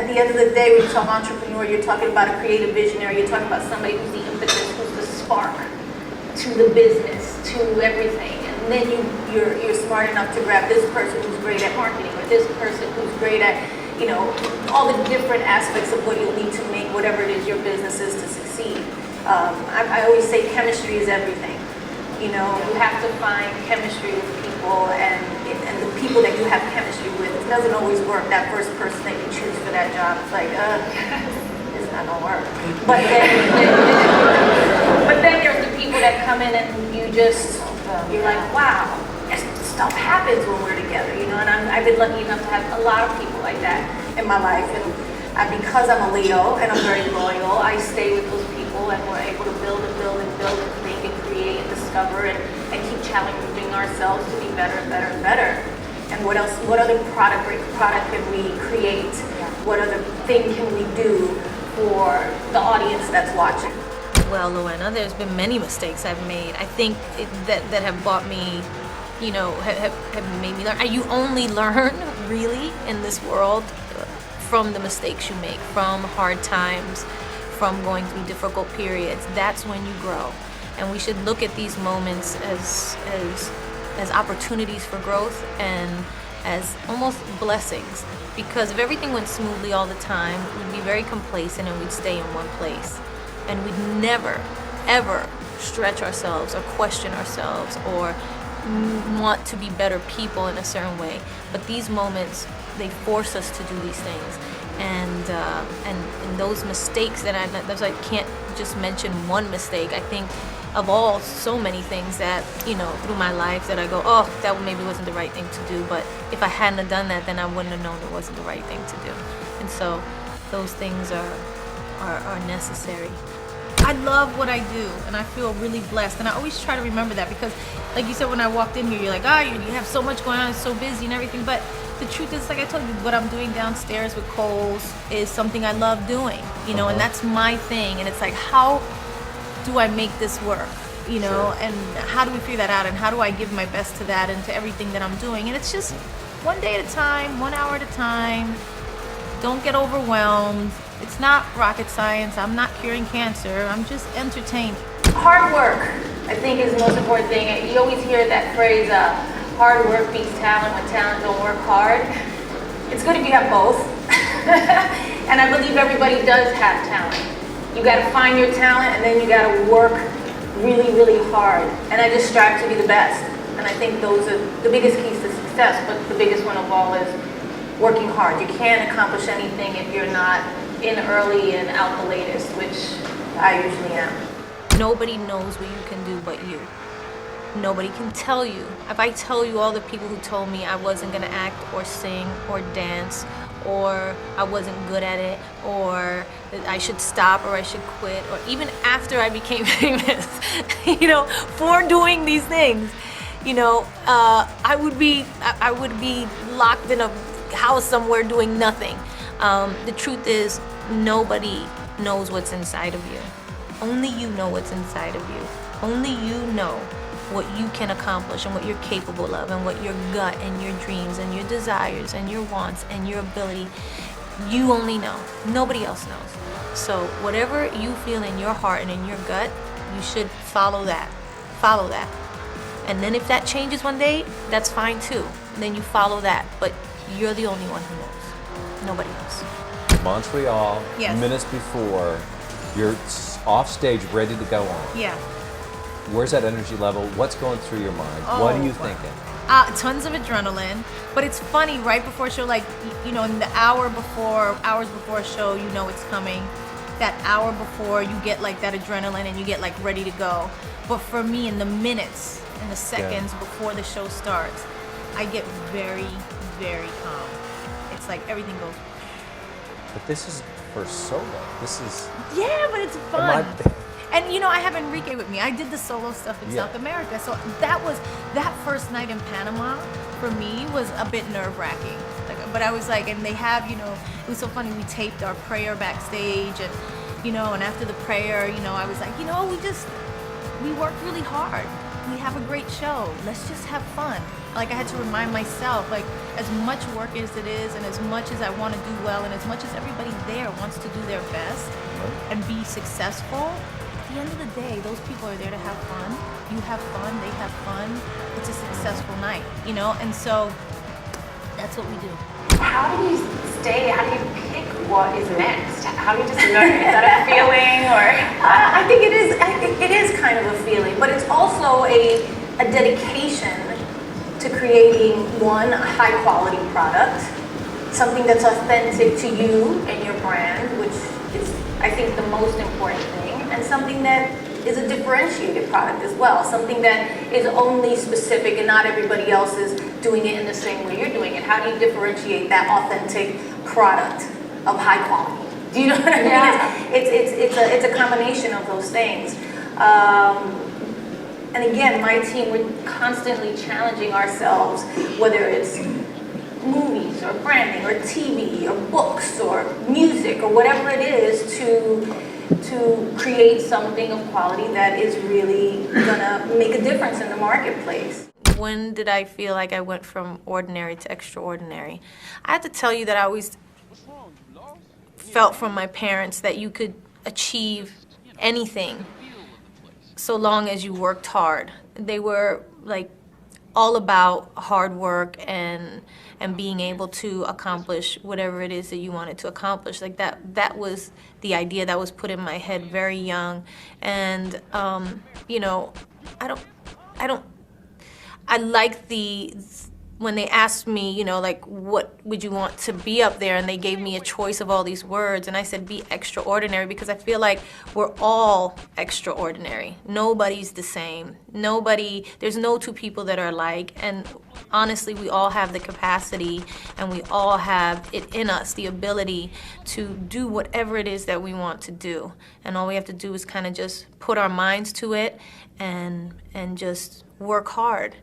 the end of the day, when you talk entrepreneur, you're talking about a creative visionary, you're talking about somebody who's the impetus, who's the spark to the business, to everything. And then you're smart enough to grab this person who's great at marketing, or this person who's great at, all the different aspects of what you'll need to make whatever it is your business is to succeed. I always say chemistry is everything. You have to find chemistry with people, and the people that you have chemistry with. It doesn't always work. That first person that you choose for that job, it's like, it's not gonna work. But then there's the people that come in and you're like, wow, stuff happens when we're together, And I've been lucky enough to have a lot of people like that in my life, and because I'm a Leo and I'm very loyal, I stay with those people, and we're able to build and build and build and think and create and discover and keep challenging ourselves to be better and better and better. And what else? What other product can we create? What other thing can we do for the audience that's watching? Well, Luana, there's been many mistakes I've made. I think that have brought me, have made me learn. You only learn really in this world from the mistakes you make, from hard times, from going through difficult periods. That's when you grow. And we should look at these moments as opportunities for growth and as almost blessings. Because if everything went smoothly all the time, we'd be very complacent and we'd stay in one place. And we'd never, ever stretch ourselves or question ourselves or want to be better people in a certain way. But these moments, they force us to do these things. And those mistakes that I can't just mention one mistake. I think of all so many things that, through my life that I go, oh, that maybe wasn't the right thing to do. But if I hadn't have done that, then I wouldn't have known it wasn't the right thing to do. And so those things are necessary. I love what I do, and I feel really blessed. And I always try to remember that because, like you said, when I walked in here, you're like, you have so much going on, it's so busy and everything. But the truth is, like I told you, what I'm doing downstairs with Coles is something I love doing, and that's my thing. And it's like, how do I make this work, Sure. and how do we figure that out? And how do I give my best to that and to everything that I'm doing? And it's just one day at a time, 1 hour at a time. Don't get overwhelmed. It's not rocket science. I'm not curing cancer. I'm just entertaining. Hard work, I think, is the most important thing. You always hear that phrase, hard work beats talent when talent don't work hard. It's good if you have both. And I believe everybody does have talent. You got to find your talent, and then you got to work really, really hard. And I just strive to be the best. And I think those are the biggest keys to success. But the biggest one of all is working hard. You can't accomplish anything if you're not in early and out the latest, which I usually am. Nobody knows what you can do but you. Nobody can tell you. If I tell you all the people who told me I wasn't gonna act or sing or dance, or I wasn't good at it, or that I should stop or I should quit, or even after I became famous, for doing these things, I would be locked in a house somewhere doing nothing. The truth is, nobody knows what's inside of you. Only you know what's inside of you. Only you know what you can accomplish and what you're capable of, and what your gut and your dreams and your desires and your wants and your ability, you only know. Nobody else knows. So whatever you feel in your heart and in your gut, you should follow that. Follow that. And then if that changes one day, that's fine too. Then you follow that. But you're the only one who knows. Nobody knows. Montreal, Yes. minutes before, you're off stage, ready to go on. Yeah. Where's that energy level? What's going through your mind? What are you thinking? Tons of adrenaline. But it's funny, right before a show, like, in the hours before a show, it's coming. That hour before, you get like that adrenaline and you get like ready to go. But for me, in the minutes and the seconds before the show starts, I get very, very calm. It's like everything goes. But this is for solo. This is... Yeah, but it's fun. And I have Enrique with me. I did the solo stuff in South America. So that first night in Panama, for me, was a bit nerve-wracking. But I was like, and they have, it was so funny, we taped our prayer backstage, and, and after the prayer, I was like, we worked really hard. we have a great show. Let's just have fun. Like I had to remind myself, like as much work as it is and as much as I want to do well and as much as everybody there wants to do their best and be successful, at the end of the day, those people are there to have fun. You have fun, they have fun. It's a successful night, you know? And so that's what we do. How do you pick what is next? How do you just know? Is that a feeling or? I think it is. I think it is kind of a feeling, but it's also a dedication to creating one, a high quality product, something that's authentic to you and your brand, which is, I think, the most important thing, and something that is a differentiated product as well, something that is only specific and not everybody else is doing it in the same way you're doing it. How do you differentiate that authentic product of high quality? Do you know what I mean? Yeah. It's a combination of those things. And again, my team, we're constantly challenging ourselves, whether it's movies or branding or TV or books or music or whatever it is, to create something of quality that is really gonna make a difference in the marketplace. When did I feel like I went from ordinary to extraordinary? I have to tell you that I always felt from my parents that you could achieve anything so long as you worked hard. They were like all about hard work and being able to accomplish whatever it is that you wanted to accomplish. Like that was the idea that was put in my head very young. And you know, I like when they asked me, you know, like, what would you want to be up there? And they gave me a choice of all these words. And I said, be extraordinary, because I feel like we're all extraordinary. Nobody's the same. There's no two people that are alike. And honestly, we all have the capacity and we all have it in us, the ability to do whatever it is that we want to do. And all we have to do is kind of just put our minds to it and just work hard.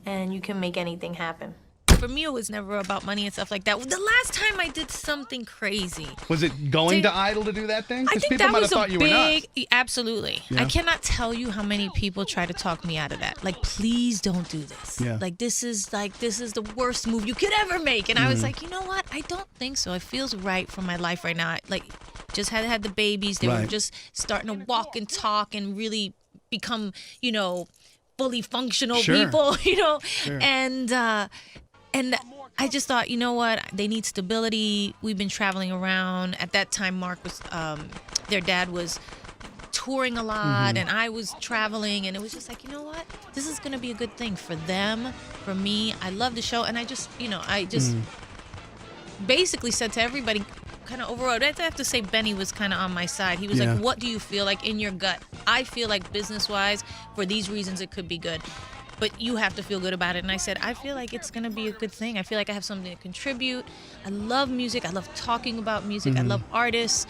And you can make anything happen. For me, it was never about money and stuff like that. The last time I did something crazy. Was it going to Idol to do that thing? I Because think people that might was have thought a you were nuts. big, absolutely. Yeah. I cannot tell you how many people try to talk me out of that. Like, please don't do this. Yeah. Like, this is the worst move you could ever make. And I was like, you know what? I don't think so. It feels right for my life right now. Like, just had the babies. They were Right. just starting to walk and talk and really become, you know, fully functional people, you know, and I just thought, you know what, they need stability. We've been traveling around. At that time, Mark was, their dad was touring a lot, and I was traveling, and it was just like, you know what, this is gonna be a good thing for them, for me. I love the show, and I just, you know, basically said to everybody, kind of overall, I have to say Benny was kind of on my side. He was like, what do you feel like in your gut? I feel like business-wise, for these reasons, it could be good. But you have to feel good about it. And I said, I feel like it's going to be a good thing. I feel like I have something to contribute. I love music. I love talking about music. I love artists.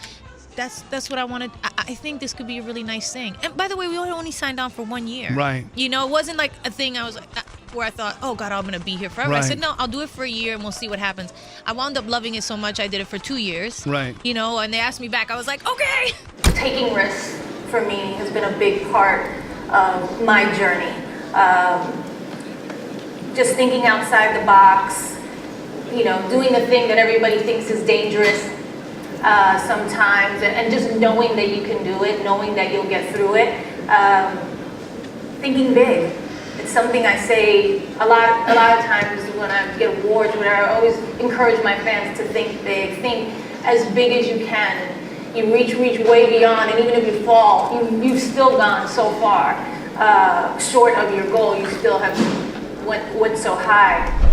That's what I wanted. I think this could be a really nice thing. And by the way, we only signed on for 1 year. Right. You know, it wasn't like a thing I was like, where I thought, oh God, I'm going to be here forever. Right. I said, no, I'll do it for a year and we'll see what happens. I wound up loving it so much, I did it for 2 years. Right. You know, and they asked me back. I was like, okay. Taking risks for me has been a big part of my journey. Just thinking outside the box, you know, doing the thing that everybody thinks is dangerous sometimes, and just knowing that you can do it, knowing that you'll get through it. Thinking big. It's something I say a lot of times when I get awards, where I always encourage my fans to think big, think as big as you can. You reach way beyond, and even if you fall, you've still gone so far short of your goal. You still have went so high.